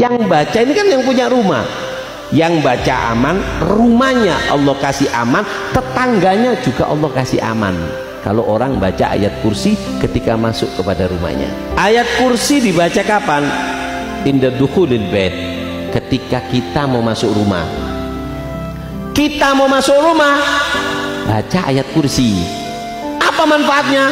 Yang baca ini kan yang punya rumah. Yang baca aman, rumahnya Allah kasih aman, tetangganya juga Allah kasih aman. Kalau orang baca ayat kursi ketika masuk kepada rumahnya. Ayat kursi dibaca kapan? Inda dukhulil bait, ketika kita mau masuk rumah. Kita mau masuk rumah, baca ayat kursi. Apa manfaatnya?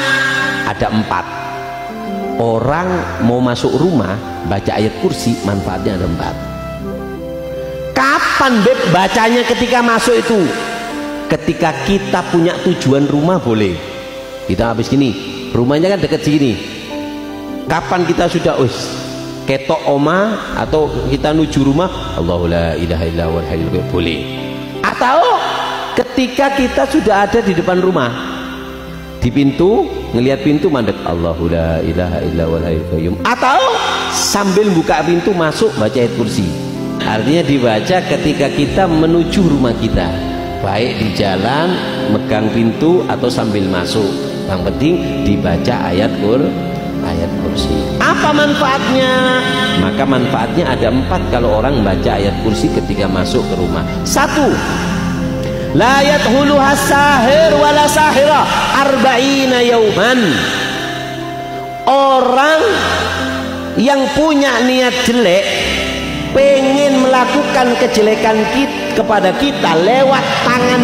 Ada 4. Orang mau masuk rumah baca ayat kursi, manfaatnya ada 4. Kapan beb bacanya? Ketika masuk itu, ketika kita punya tujuan rumah boleh. Kita habis gini, rumahnya kan dekat sini. Kapan kita sudah ketok oma atau kita nuju rumah, Allahu la ilaha illa huwal hayyul qayyum, boleh. Atau ketika kita sudah ada di depan rumah, di pintu, ngelihat pintu mandek, Allahu la ilaha illa huwal hayyul qayyum. Atau sambil buka pintu masuk baca ayat kursi. Artinya dibaca ketika kita menuju rumah kita, baik di jalan, megang pintu atau sambil masuk. Yang penting dibaca ayat kursi. Apa manfaatnya? Maka manfaatnya ada 4 kalau orang baca ayat kursi ketika masuk ke rumah. 1. La yadkhuluha sahir wala sahira arba'ina yauman. Orang yang punya niat jelek, pengen melakukan kejelekan kepada kita lewat tangan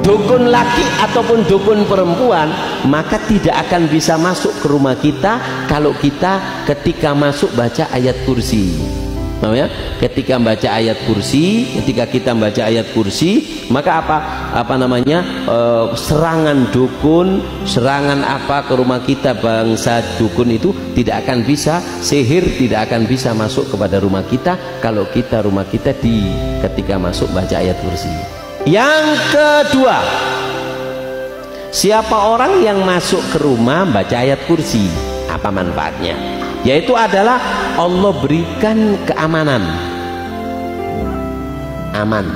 dukun laki ataupun dukun perempuan, maka tidak akan bisa masuk ke rumah kita kalau kita ketika masuk baca ayat kursi. Namanya ketika membaca ayat kursi, ketika kita membaca ayat kursi, maka serangan dukun, serangan apa ke rumah kita, bangsa dukun itu tidak akan bisa, sihir tidak akan bisa masuk kepada rumah kita kalau rumah kita ketika masuk baca ayat kursi. Yang kedua, siapa orang yang masuk ke rumah baca ayat kursi, apa manfaatnya? Yaitu adalah Allah berikan keamanan, aman.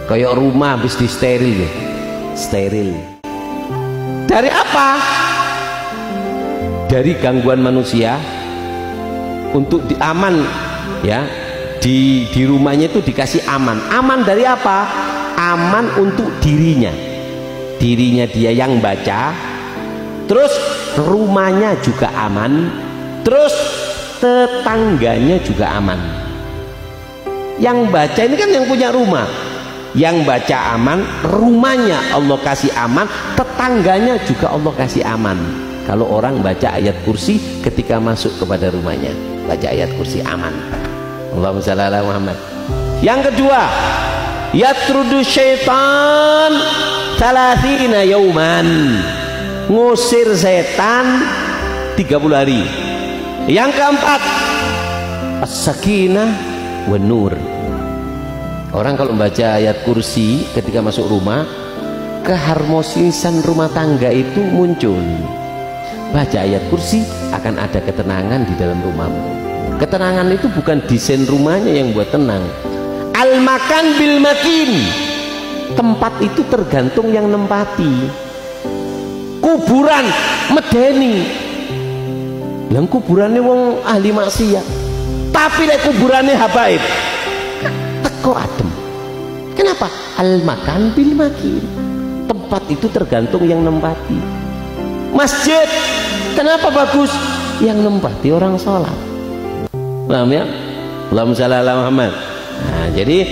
Kayak rumah habis di steril. Dari apa? Dari gangguan manusia. Untuk aman ya, di rumahnya itu dikasih aman. Aman dari apa? Aman untuk dirinya dia yang baca, terus rumahnya juga aman, terus tetangganya juga aman. Yang baca ini kan yang punya rumah. Yang baca aman, rumahnya Allah kasih aman, tetangganya juga Allah kasih aman. Kalau orang baca ayat kursi ketika masuk kepada rumahnya, baca ayat kursi aman. Allahumma shalli ala Muhammad. Yang kedua, yatrudu syaitan 30 yauman, ngusir setan 30 hari. Yang keempat, as-sakinah wan nur. Orang kalau membaca ayat kursi ketika masuk rumah, keharmonisan rumah tangga itu muncul. Baca ayat kursi akan ada ketenangan di dalam rumahmu. Ketenangan itu bukan desain rumahnya yang buat tenang. Al-makan bil makin, tempat itu tergantung yang nempati. Kuburan medeni, yang kuburannya wong ahli maksiat, tapi lek kuburannya habaib teko adem. Kenapa? Al-makan bil makin, tempat itu tergantung yang nempati. Masjid kenapa bagus? Yang nempati orang sholat. Paham ya? Allahumma shalli ala Muhammad. Nah, jadi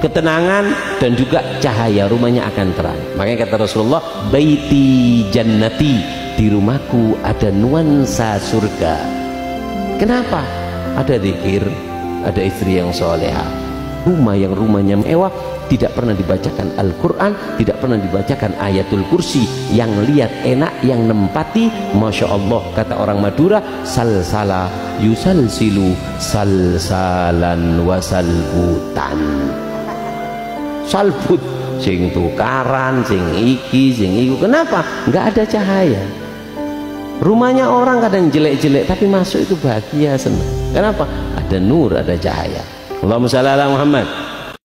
ketenangan dan juga cahaya rumahnya akan terang. Makanya kata Rasulullah, baiti jannati, di rumahku ada nuansa surga. Kenapa? Ada zikir, ada istri yang soleha, rumah yang rumahnya mewah, tidak pernah dibacakan Al-Quran, tidak pernah dibacakan ayatul kursi. Yang lihat enak, yang nempati, Masya Allah, kata orang Madura, salsala yusalsilu salsalan wasalbutan. Salbut, sing tukaran, sing iki, sing iku. Kenapa? Nggak ada cahaya. Rumahnya orang kadang jelek-jelek, tapi masuk itu bahagia, senang. Kenapa? Ada nur, ada cahaya. Allahumma shalli ala Muhammad.